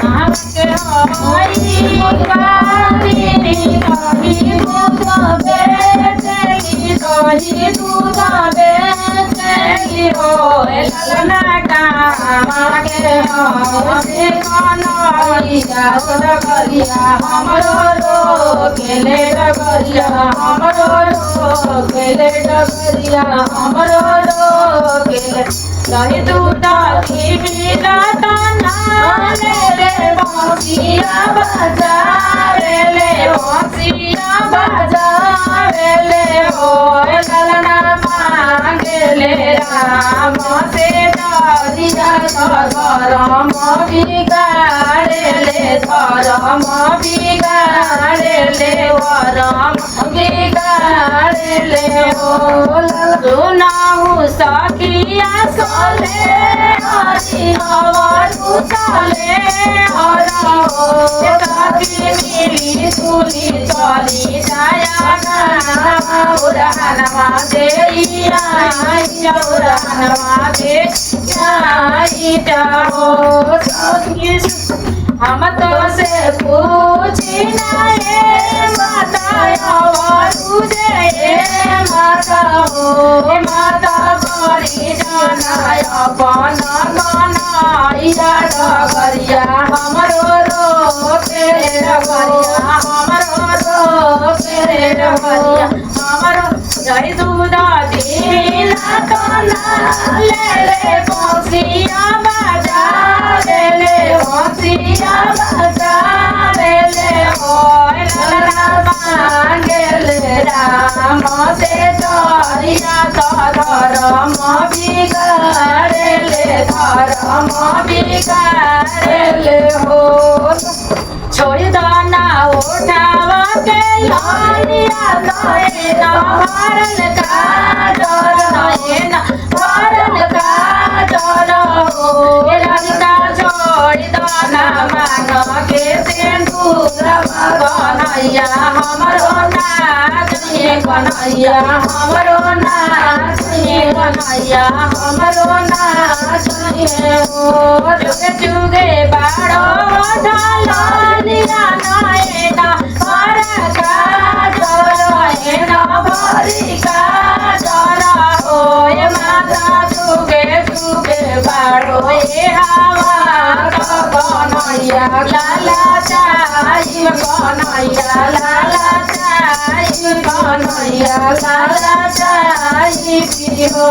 आके होई बारी कही दूध बेचेगी कही दूध बेचेगी हो ललना काम के हो से कन्हैया डगरिया हमरो रोकेले डगरिया हमरो रोकेले डगरिया हमरो रोकेले कही दूध की बिना रे रे बांसिया बजावे ले बांसिया बजावे ले हो ललना मांगे ले राम से डरिया धर्म बिगाड़े ले धर्म बिगाड़े ले वरम बिगाड़े ले हो सुनाऊ सखिया सोले हरि हवारू चले हरा हो सखी मिली सुनी चली जाया उड़ानवा देइया उड़ानवा दे जाओ सखी हम तो से पूछी नाये माता हवारू जे माता हो माता बड़ी जाना अपन बनाइया डगरिया हमरो रोके डगरिया हमरो रोके डगरिया हमरो जय दूधा दीना काना ले बांसिया बजा ले बांसिया बजा ले हो ललना मांगे ले राम से डरिया धर्म बिगाड़े ले धर्म बिगाड़े ले हो छोड़ दाना उठावा के लानिया नैना भरल का डर नैना भरल का डर हो लड़का छोड़ दाना मांग के सिंदूर कन्हैया हमरो नाच कन्हैया हमरो नाच कन्हैया हमरो नाच हो जुगे जुगे बाड़ो ढालिया नैना भर का डर नैना भरी का डर हो माता जुगे जुगे बाड़ो हवा कन्हैया लाला चाई कन्हैया लाला चाई कन्हैया लाला चाई हो